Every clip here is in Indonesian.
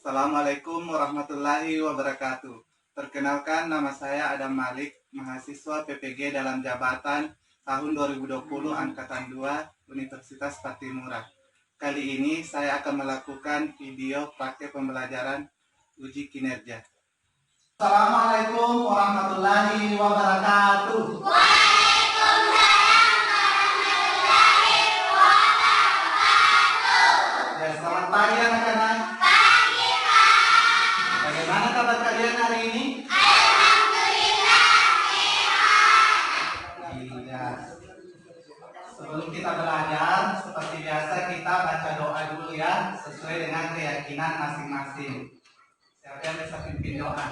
Assalamualaikum warahmatullahi wabarakatuh. Perkenalkan, nama saya Adam Malik, mahasiswa PPG dalam jabatan tahun 2020 Angkatan 2 Universitas Patimura. Kali ini saya akan melakukan video praktek pembelajaran uji kinerja. Assalamualaikum warahmatullahi wabarakatuh. Ya, selamat pagi anak-anak. Bagaimana kabar kalian hari ini? Alhamdulillah sehat. Iya. Sebelum kita belajar, seperti biasa kita baca doa dulu ya, sesuai dengan keyakinan masing-masing. Siapa yang bisa pimpin doa?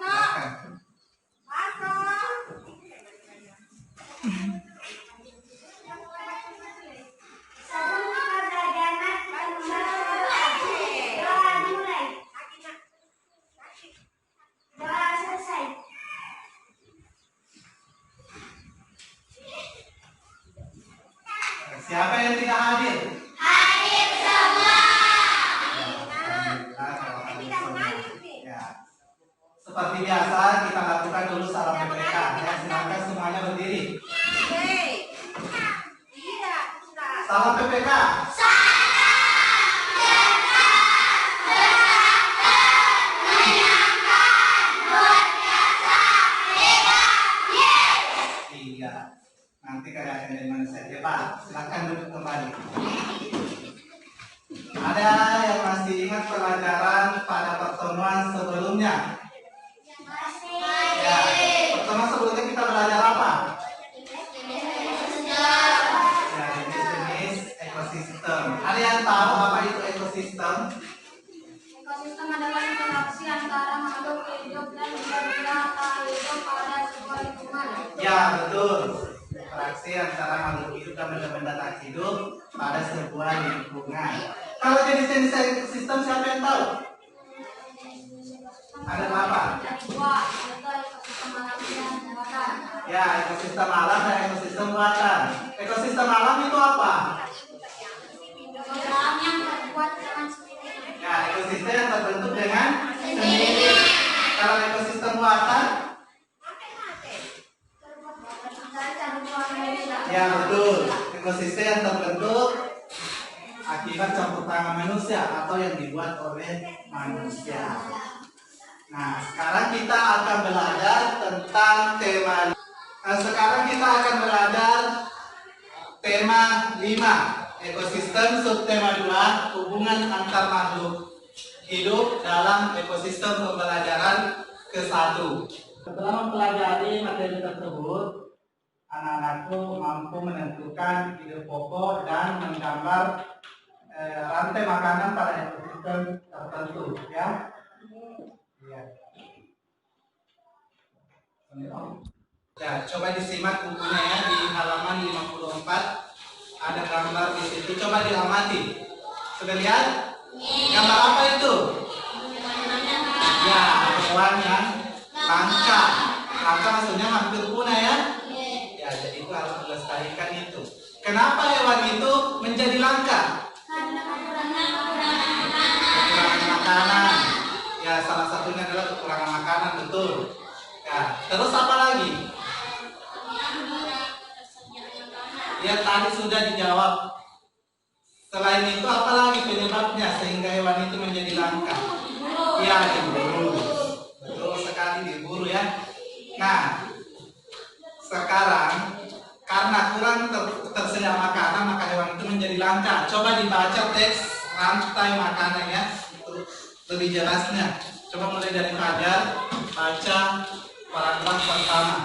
Silakan. Siapa yang tidak hadir? Hadir semua. Ya. Seperti biasa kita lakukan dulu salam PPK. Ya, silakan semuanya berdiri. Salam PPK. Iya. Nanti kalian dari mana saja Pak. Silakan duduk kembali. Ada yang masih ingat pelajaran pada pertemuan sebelumnya? Ya, pertemuan sebelumnya kita belajar apa? Ya, jenis ekosistem. Ada yang tahu apa itu ekosistem? Ekosistem adalah interaksi antara makhluk hidup dan benda-benda tak hidup pada sebuah lingkungan. Ya, betul. Interaksi antara makhluk hidup dan benda-benda tak hidup pada sebuah lingkungan. Kalau jenis-jenis ekosistem siapa yang tahu? Ada berapa? Ada dua, yaitu ekosistem alam dan buatan. Ya, ekosistem alam dan ekosistem buatan. Ekosistem alam itu apa? Alam yang terbuat dengan sendiri. Ya, ekosistem yang terbentuk dengan sendiri. Kalau ekosistem buatan? Ya, betul. Ekosistem yang terbentuk akibat campur tangan manusia atau yang dibuat oleh manusia. Nah, sekarang kita akan belajar tentang tema. Sekarang kita akan belajar tema 5, ekosistem, subtema 2, hubungan antar makhluk hidup dalam ekosistem pembelajaran ke-1. Setelah mempelajari materi tersebut, anak-anakku mampu menentukan ide pokok dan menggambar rantai makanan pada ekosistem tertentu, ya. Ya, coba disimak bukunya ya, di halaman 54 ada gambar di situ. Coba diamati. Sudah lihat? Gambar apa itu? Ya, hewan yang langka. Langka maksudnya hampir punah ya. Ya, jadi itu harus dilestarikan itu. Kenapa hewan itu menjadi langka? Kekurangan makanan. Ya, salah satunya adalah kekurangan makanan, betul. Ya, terus apa lagi? Ya, tadi sudah dijawab. Selain itu apa lagi penyebabnya sehingga hewan itu menjadi langka? Ya, diburu. Betul sekali, diburu ya. Nah, sekarang karena kurang tersedia makanan maka hewan itu menjadi langka. Coba dibaca teks rantai makanannya untuk lebih jelasnya. Coba mulai dari Fajar, baca paragraf pertama.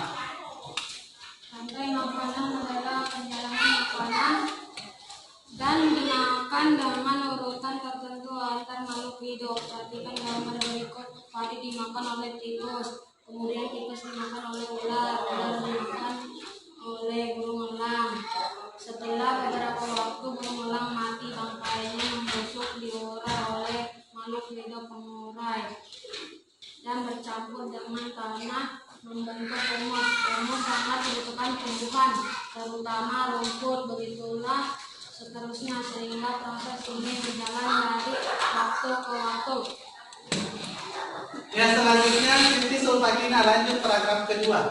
Rantai makanan adalah perjalanan makanan dan dimakan dengan urutan tertentu antar makhluk hidup. Perhatikan gambar berikut. Padi dimakan oleh tikus, kemudian tikus dimakan oleh ular, ular dimakan oleh burung elang. Setelah beberapa waktu burung elang mati, bangkainya membusuk diurai oleh makhluk hidup pengurai dan bercampur dengan tanah membentuk humus. Humus sangat dibutuhkan tumbuhan, terutama rumput. Begitulah seterusnya sehingga proses ini berjalan dari waktu ke waktu. Ya, selanjutnya Siti Sulfakina, lanjut paragraf kedua.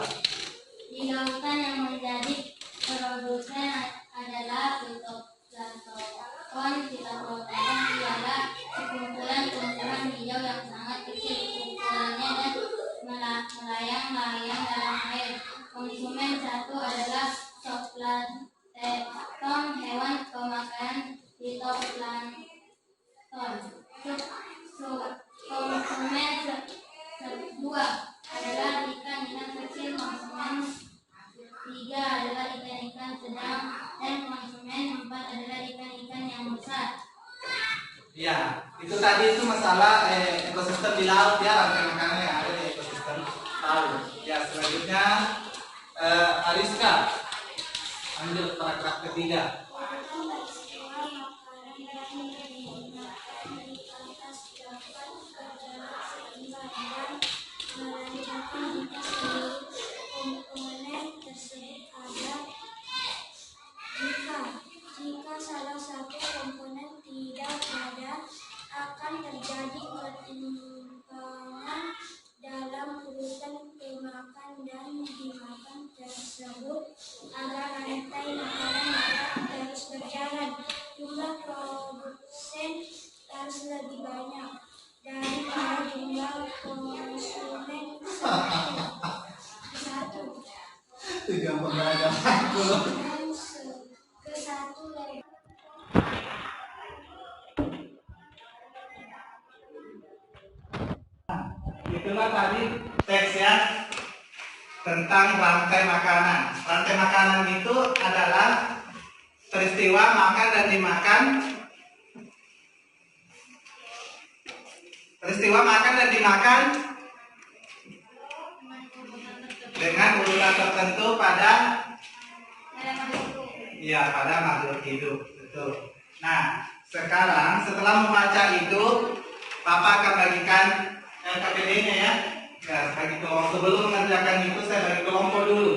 Di lautan yang menjadi produsen adalah fitoplankton. Fitoplankton ialah kumpulan-kumpulan hijau yang sangat kecil ukurannya dan melayang-layang dalam air. Konsumen satu adalah zooplankton, hewan pemakan fitoplankton. Konsumen kedua adalah ikan-ikan kecil, konsumen tiga adalah ikan-ikan sedang, dan konsumen empat adalah ikan-ikan yang besar. Ya, itu tadi itu masalah ekosistem di laut ya, rantai makanan yang ada di ekosistem laut. Ya, selanjutnya Ariska, lanjut paragraf ketiga. Jika salah satu komponen tidak ada, akan terjadi ketimpangan dalam urutan pemakan dan dimakan tersebut. Agar rantai makanan dapat terus berjalan, jumlah produsen harus lebih banyak daripada jumlah konsumen satu. Tiga pembelajaran aku. Kesatu lebih. Itulah tadi teks ya tentang rantai makanan. Rantai makanan itu adalah peristiwa makan dan dimakan. Peristiwa makan dan dimakan dengan urutan tertentu pada makhluk hidup. Betul. Nah, sekarang setelah membaca itu, Papa akan bagikan KPD-nya ya. Ya, bagi kelompok. Sebelum mengerjakan itu, saya bagi kelompok dulu.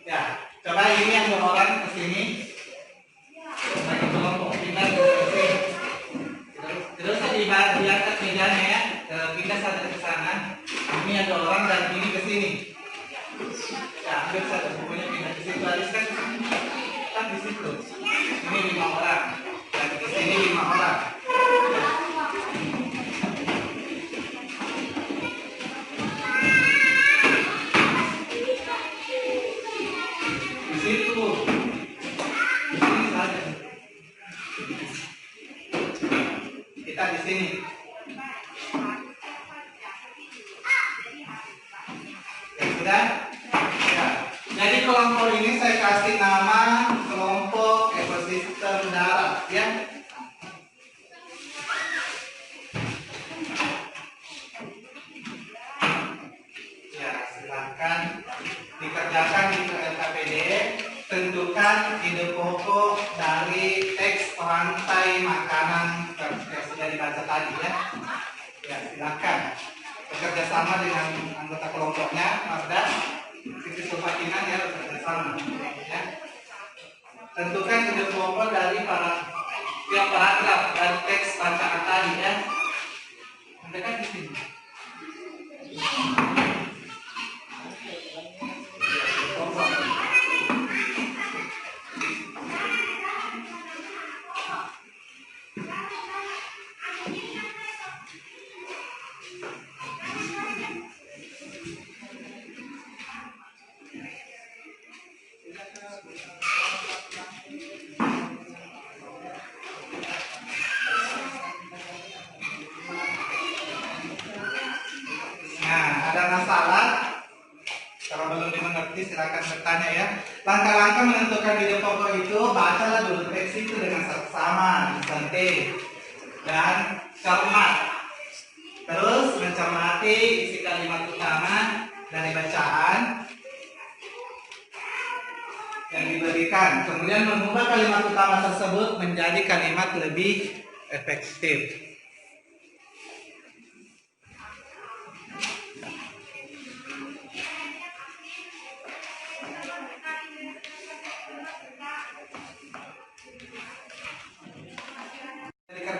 Ya, coba ini yang 2 orang ke sini. Bagi kelompok, pindah ke sini. Terus diangkat mejanya ya. Pindah satu ke sana. Ini yang 2 orang dan ini ke sini. Ya, ambil satu bukunya pindah ke situ. Bariskan kan di situ. Ini 5 orang. Dan di sini 5 orang. Kita di sini. Ya, sudah? Ya. Jadi kelompok ini saya kasih nama kelompok ekosistem darat ya. Ya, silakan dikerjakan di LKPD. Tentukan ide pokok dari teks rantai makanan yang sudah dibaca tadi ya. Ya, silakan bekerja sama dengan anggota kelompoknya, Marda, Siti Sulfakina ya, bekerja sama ya. Tentukan ide pokok dari tiap paragraf dari teks bacaan tadi ya. Mereka di sini. Silakan bertanya ya. Langkah-langkah menentukan ide pokok itu, bacalah dulu teks itu dengan seksama, disantai dan cermat. Terus mencermati isi kalimat utama dari bacaan yang diberikan. Kemudian mengubah kalimat utama tersebut menjadi kalimat lebih efektif.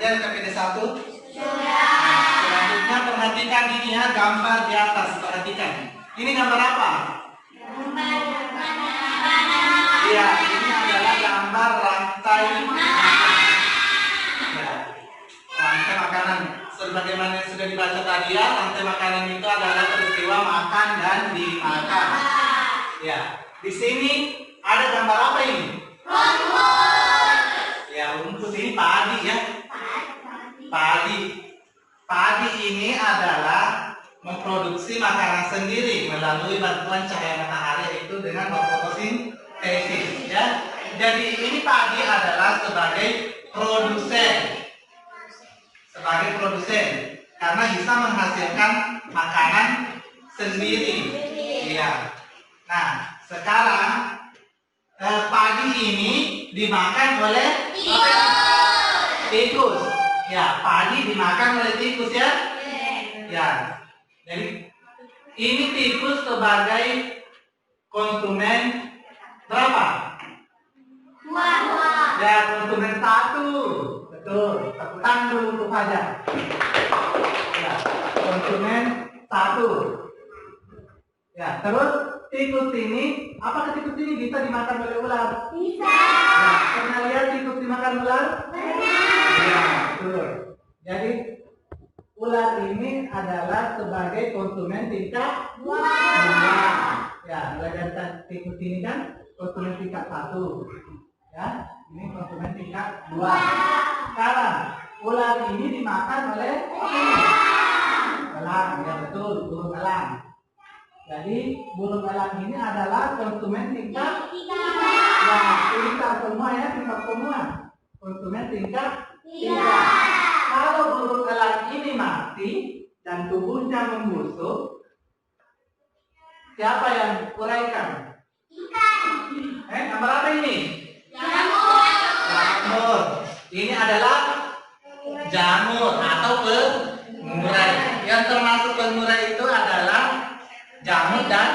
sudah LKPD 1? Sudah. Selanjutnya perhatikan ini ya, gambar di atas, perhatikan. Ini gambar apa? Iya, ini adalah gambar rantai makanan. Ya, rantai makanan. Sebagaimana yang sudah dibaca tadi ya, rantai makanan itu adalah peristiwa makan dan dimakan. Ya, di sini ada gambar apa ini? Ya, rumput ini padi ya. Padi ini adalah memproduksi makanan sendiri melalui bantuan cahaya matahari, yaitu dengan fotosintesis ya. Jadi ini padi adalah sebagai produsen karena bisa menghasilkan makanan sendiri. Iya. Nah, sekarang padi ini dimakan oleh tikus. Ya, padi dimakan oleh tikus ya. Ya. Jadi ini tikus sebagai konsumen berapa? Ya, konsumen 1. Betul. Tepuk tangan dulu untuk Fajar. Ya, konsumen 1. Ya, terus tikus ini, apakah tikus ini bisa dimakan oleh ular? Bisa. Ya, pernah lihat tikus dimakan ular? Ya, betul. Jadi ular ini adalah sebagai konsumen tingkat 2. Ya, mulai dari tikus ini kan konsumen tingkat 1. Ya, ini konsumen tingkat 2. Sekarang ular ini dimakan oleh elang. Ya betul, burung elang. Jadi burung elang ini adalah konsumen tingkat 3. Ya, tingkat semua ya, tingkat semua. Konsumen tingkat 3. Kalau burung elang ini mati dan tubuhnya membusuk, siapa yang uraikan? Ikan. Gambar apa ini? Jamur. Ini adalah jamur atau pengurai. Yang termasuk pengurai itu adalah jamur dan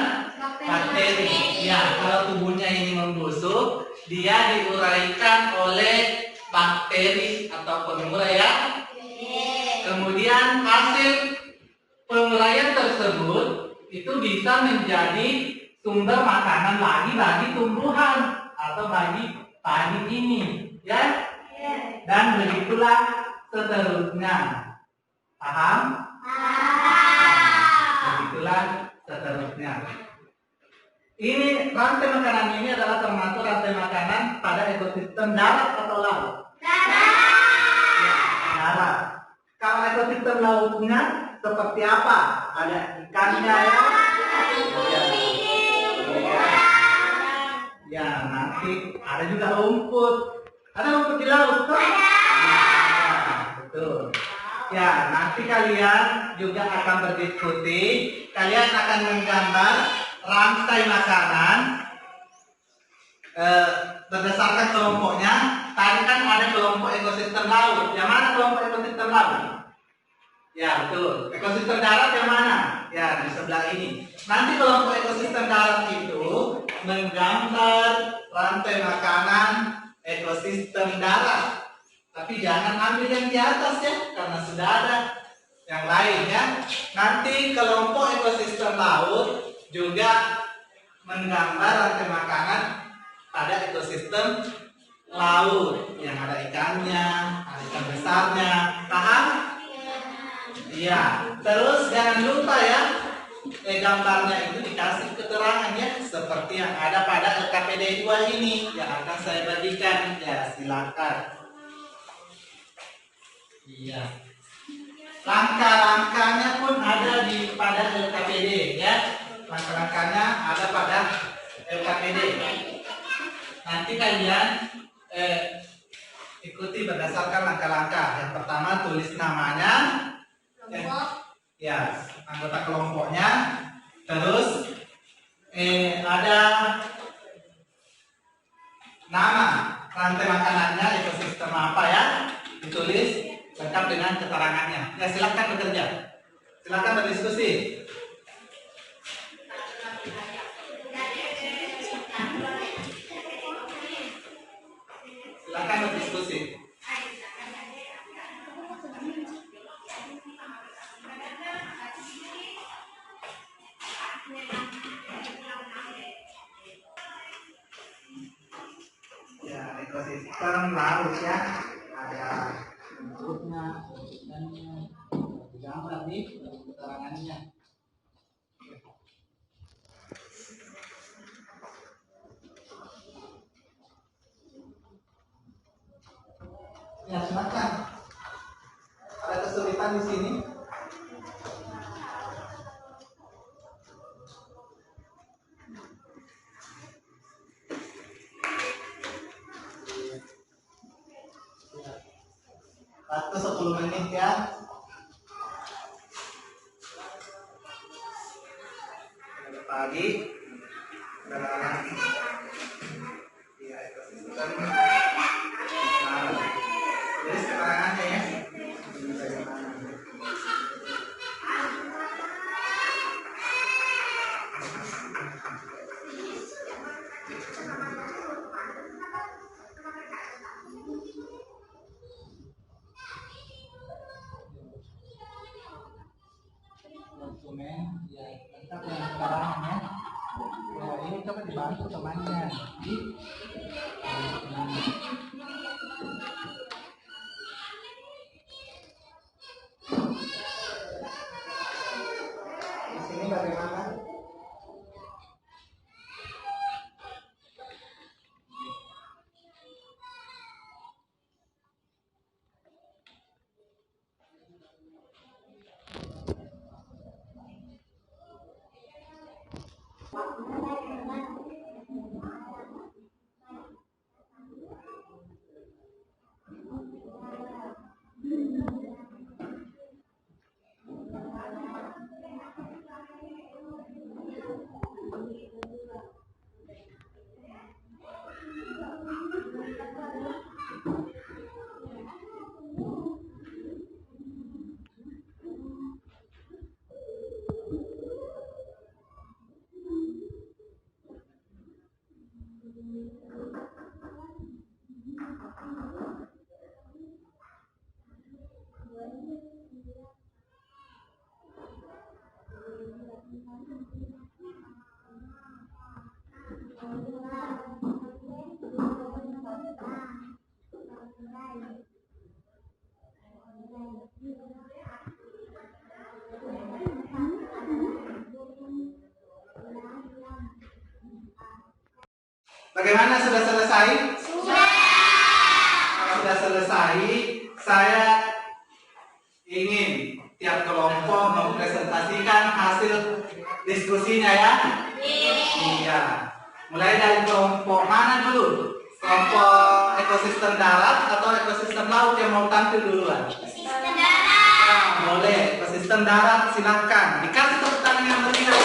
bakteri. Ya, kalau tubuhnya ini membusuk, dia diuraikan oleh bakteri atau pengurai ya. Kemudian hasil penguraian tersebut itu bisa menjadi sumber makanan lagi bagi tumbuhan atau bagi padi ini, ya. Dan begitulah seterusnya. Paham? Begitulah seterusnya. Ini rantai makanan ini adalah termasuk rantai makanan pada ekosistem darat atau laut? Darat. Kalau ekosistem lautnya seperti apa? Ada ikannya ya? Ya, nanti ada juga rumput. Ada rumput di laut? Ya, betul. Ya, nanti kalian juga akan berdiskusi. Kalian akan menggambar rantai makanan berdasarkan kelompoknya. Tadi kan ada kelompok ekosistem laut. Yang mana kelompok ekosistem laut? Ya, betul. Ekosistem darat yang mana? Ya, di sebelah ini. Nanti kelompok ekosistem darat itu menggambar rantai makanan ekosistem darat. Tapi jangan ambil yang di atas ya, karena sudah ada yang lain ya. Nanti kelompok ekosistem laut juga menggambar rantai makanan pada ekosistem laut yang ada ikannya, ada ikan besarnya. Paham? Iya. Terus jangan lupa ya, gambarnya itu dikasih keterangannya seperti yang ada pada LKPD 2 ini yang akan saya bagikan. Ya, silakan. Iya. Langkah-langkahnya pun ada di pada LKPD ya. Langkah-langkahnya ada pada LKPD. Nanti kalian ikuti berdasarkan langkah-langkah. Yang pertama tulis namanya, ya anggota kelompoknya. Terus ada nama rantai makanannya, ekosistem apa ya, ditulis lengkap dengan keterangannya. Ya, silakan bekerja, silakan berdiskusi. Silakan berdiskusi. ekosistem laut ya, ada bentuknya dan digambar di keterangannya. Ya silakan. Ada kesulitan di sini? Waktu 10 menit ya. Pagi. Ya, ekosistem. Jadi keterangannya ya. Dokumen ya lengkap yang sekarang ya. Ya ini coba dibantu temannya. Di sini bagaimana? Bagaimana, sudah selesai? Sudah. Kalau sudah selesai, saya ingin tiap kelompok mempresentasikan hasil diskusinya ya. Iya. Mulai dari kelompok mana dulu? Kelompok ekosistem darat atau ekosistem laut yang mau tampil duluan? Ekosistem darat. Nah, boleh. Ekosistem darat silakan. Dikasih tepuk tangan yang meriah.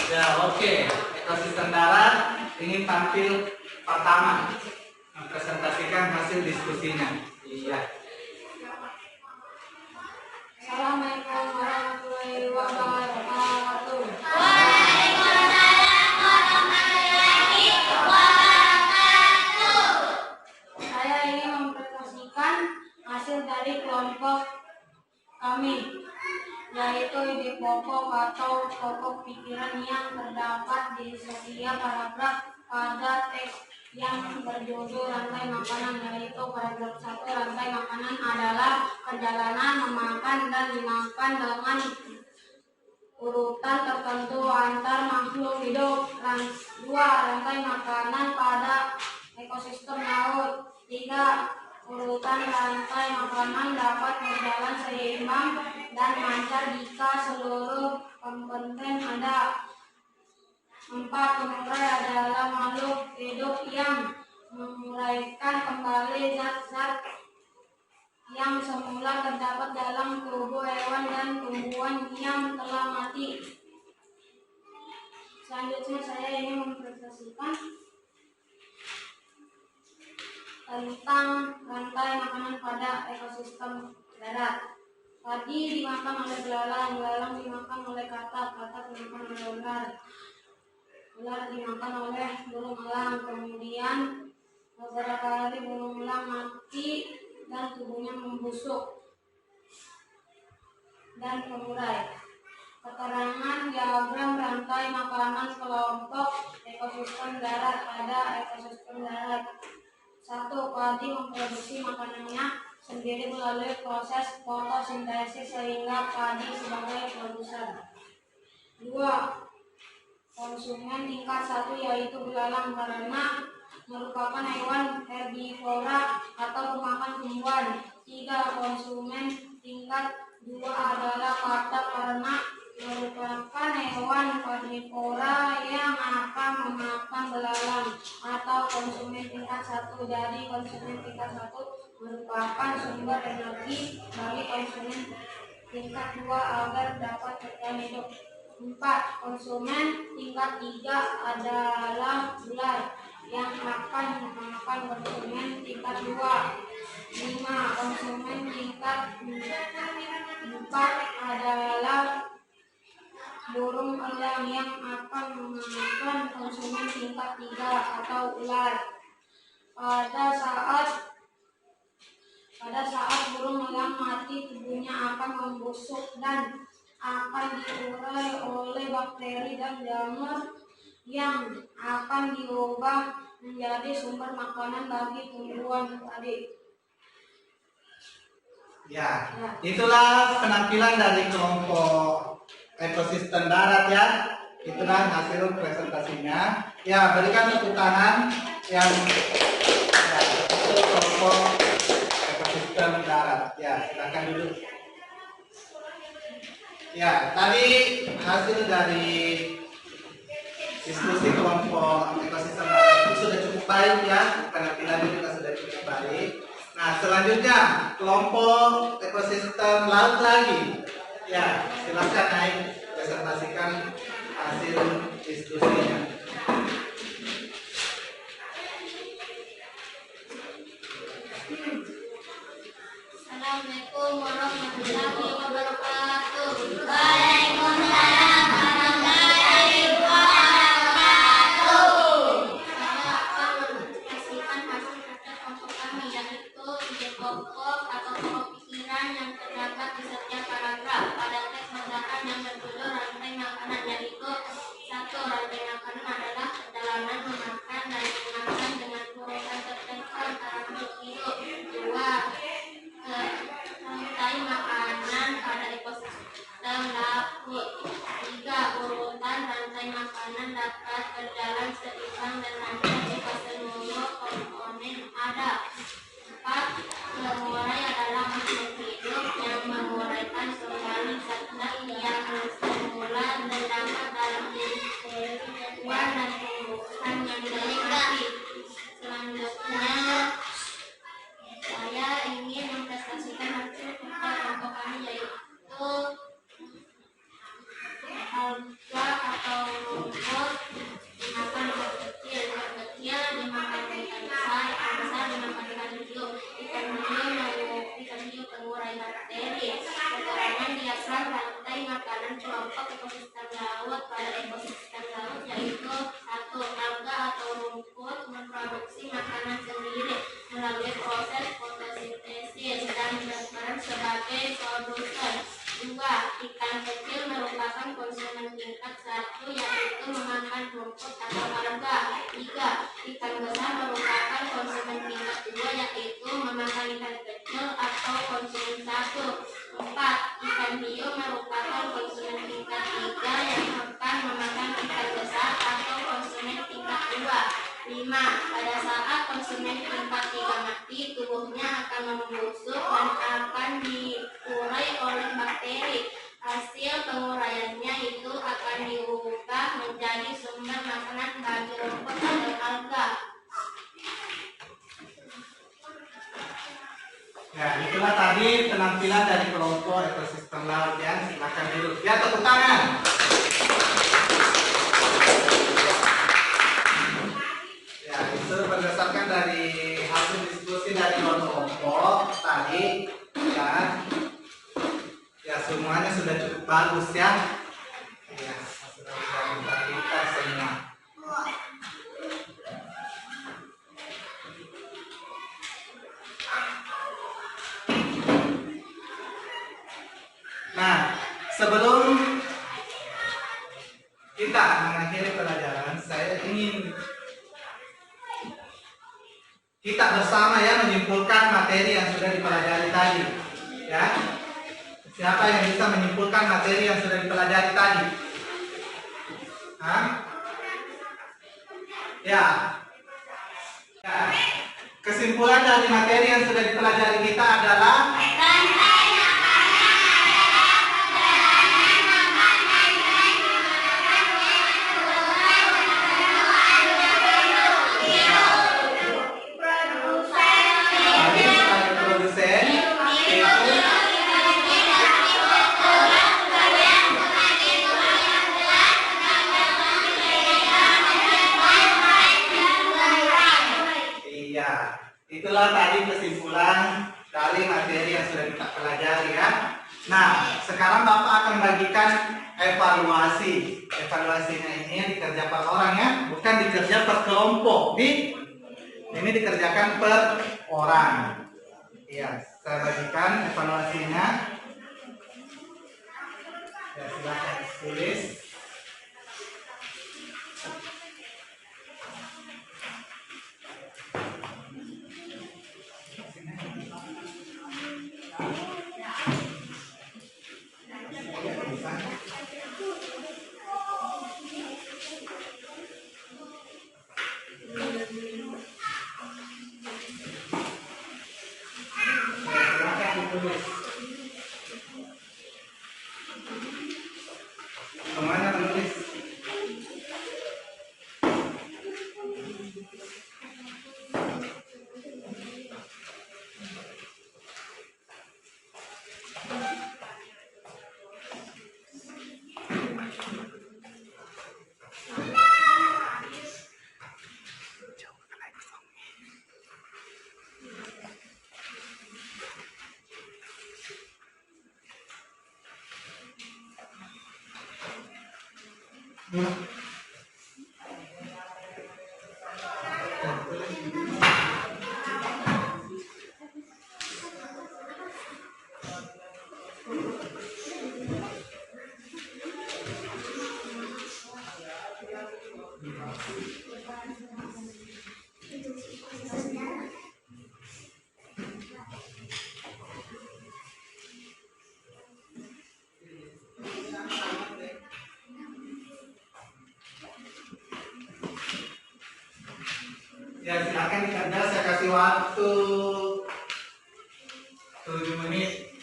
Ya, oke. Ekosistem darat ingin tampil pertama, mempresentasikan hasil diskusinya. Iya. Assalamualaikum warahmatullahi wabarakatuh. Waalaikumsalam warahmatullahi wabarakatuh. Saya ingin mempresentasikan hasil dari kelompok kami, yaitu ide pokok atau pokok pikiran yang terdapat di setiap paragraf pada teks yang berjudul rantai makanan, yaitu paragraf 1. Rantai makanan adalah perjalanan memakan dan dimakan dengan urutan tertentu antar makhluk hidup. 2. Rantai makanan pada ekosistem laut. 3. Urutan rantai makanan dapat berjalan seimbang dan lancar jika seluruh komponen ada. 4. Pengurai adalah makhluk hidup yang menguraikan kembali zat-zat yang semula terdapat dalam tubuh hewan dan tumbuhan yang telah mati. Selanjutnya saya ingin mempresentasikan tentang rantai makanan pada ekosistem darat. Padi dimakan oleh belalang, belalang dimakan oleh katak, katak dimakan oleh ular, ular dimakan oleh burung elang. Kemudian beberapa hari burung elang mati dan tubuhnya membusuk dan mengurai. Keterangan diagram rantai makanan kelompok ekosistem darat. Pada ekosistem darat, 1. Padi memproduksi makanannya sendiri melalui proses fotosintesis sehingga padi sebagai produsen. 2. Konsumen tingkat 1 yaitu belalang karena merupakan hewan herbivora atau pemakan tumbuhan. 3. Konsumen tingkat 2 adalah katak karena merupakan hewan karnivora yang akan memakan belalang atau konsumen tingkat 1. Jadi konsumen tingkat 1 merupakan sumber energi bagi konsumen tingkat 2 agar dapat bertahan hidup. 4. Konsumen tingkat 3 adalah ular yang akan memakan konsumen tingkat 2. 5. Konsumen tingkat 4 adalah burung elang yang akan memakan konsumen tingkat 3 atau ular. Pada saat burung elang mati, tubuhnya akan membusuk dan akan diurai oleh bakteri dan jamur yang akan diubah menjadi sumber makanan bagi tumbuhan tadi. Ya, itulah penampilan dari kelompok ekosistem darat ya. Itulah hasil presentasinya. Ya, berikan tepuk tangan yang ya, itu kelompok ekosistem darat. Ya, silakan duduk. Ya, tadi hasil dari diskusi kelompok ekosistem darat itu sudah cukup baik ya. Penampilannya juga sudah cukup baik. Nah, selanjutnya kelompok ekosistem laut lagi. Ya, silakan naik presentasikan hasil diskusinya. Assalamualaikum warahmatullahi wabarakatuh. Waalaikumsalam warahmatullahi wabarakatuh. Saya akan mengekspresikan hasil kerja kelompok kami, yaitu ide pokok atau pokok pikiran yang terdapat di setiap paragraf pada teks bacaan yang berjudul rantai makanan, yaitu 1. Rantai makanan adalah perjalanan memakan dan memakan dengan urutan tertentu antara makhluk hidup. 2. Rantai makanan pada ekosistem laut. 3. Urutan rantai makanan dapat berjalan seimbang dan lancar jika seluruh komponen ada. 4. Pengurai adalah makhluk hidup yang menguraikan kembali zat-zat yang semula terdapat dalam diri hewan dan tumbuhan yang dinikmati. Selanjutnya, saya ingin mempresentasikan hasil kerja kelompok kami, yaitu alga atau rumput dimakan ikan kecil dimakan ikan besar, ikan besar dimakan ikan hiu, ikan hiu pengurai bakteri. Keterangan diagram rantai makanan kelompok ekosistem laut. Pada ekosistem laut, yaitu 1. Alga atau rumput memproduksi makanan sendiri melalui proses fotosintesis dan berperan sebagai produsen. 2. Ikan kecil merupakan konsumen tingkat 1 yaitu memakan rumput atau alga. 3. Ikan besar merupakan konsumen tingkat 2 yaitu memakan ikan kecil atau konsumen 1. 4. Ikan hiu merupakan konsumen tingkat 3 yang akan memakan ikan besar atau konsumen tingkat 2. 5. Pada saat konsumen tingkat 3 mati, tubuhnya akan membusuk dan akan diurai oleh bakteri. Hasil penguraiannya itu akan diubah menjadi sumber makanan bagi rumput atau alga. Ya, itulah tadi penampilan dari kelompok ekosistem laut ya. Silakan duduk. Ya, tepuk tangan. Ya, itu berdasarkan dari hasil diskusi dari kelompok tadi ya. Ya, semuanya sudah cukup bagus ya. Ya, sudah bisa kita semua. Nah, sebelum kita mengakhiri pelajaran, saya ingin kita bersama ya menyimpulkan materi yang sudah dipelajari tadi. Ya. Siapa yang bisa menyimpulkan materi yang sudah dipelajari tadi? Hah? Ya. Ya. Kesimpulan dari materi yang sudah dipelajari kita adalah itulah tadi kesimpulan dari materi yang sudah kita pelajari ya. Nah, sekarang Bapak akan bagikan evaluasi. Evaluasinya ini dikerja per orang ya, bukan dikerja per kelompok. Ini dikerjakan per orang. Iya, saya bagikan evaluasinya. Ya, silakan tulis. Semuanya menulis. Ya, silakan dikerja, saya kasih waktu 7 menit.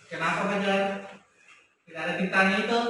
Kenapa belajar? Tidak ada tintanya itu.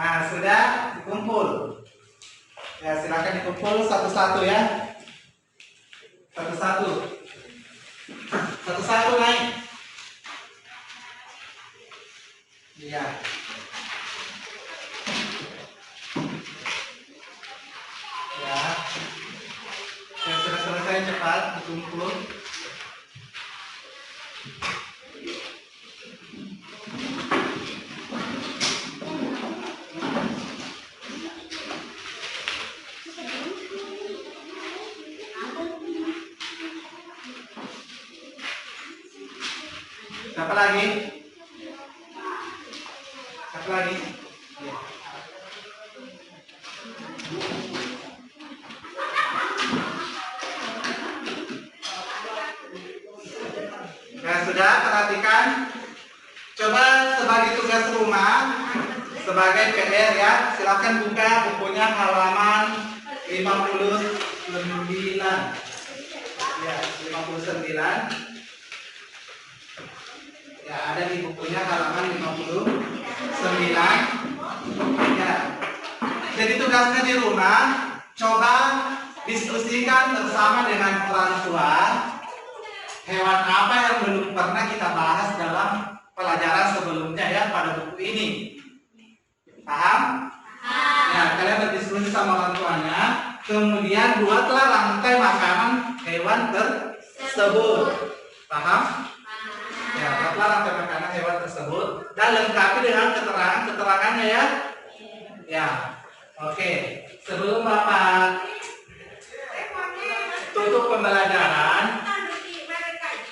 Nah, sudah dikumpul. Ya, silakan dikumpul satu-satu ya. Satu-satu. Satu-satu naik. Iya. Ya. Ya, sudah selesai cepat dikumpul. Siapa lagi? Siapa lagi? Ya. Ya sudah, perhatikan. Coba sebagai tugas rumah, sebagai PR ya, silakan buka bukunya halaman 59. Ya, 59. Ya, ada di bukunya halaman 59. Ya. Jadi tugasnya di rumah, coba diskusikan bersama dengan orang tua hewan apa yang belum pernah kita bahas dalam pelajaran sebelumnya ya pada buku ini. Paham? Ya, kalian berdiskusi sama orang tuanya, kemudian buatlah rantai makanan hewan tersebut. Paham? Ya, buatlah rantai makanan hewan tersebut dan lengkapi dengan keterangannya ya. Ya, oke. Sebelum Bapak tutup pembelajaran,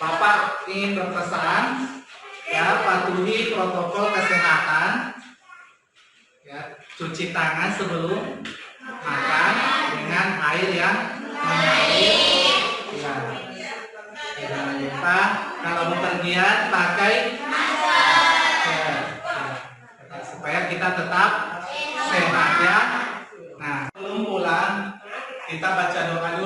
Bapak ingin berpesan ya, patuhi protokol kesehatan. Ya, cuci tangan sebelum makan dengan air yang mengalir. Ya. Jangan lupa kalau bepergian pakai masker. Ya. Supaya kita tetap sehat ya. Nah, sebelum pulang kita baca doa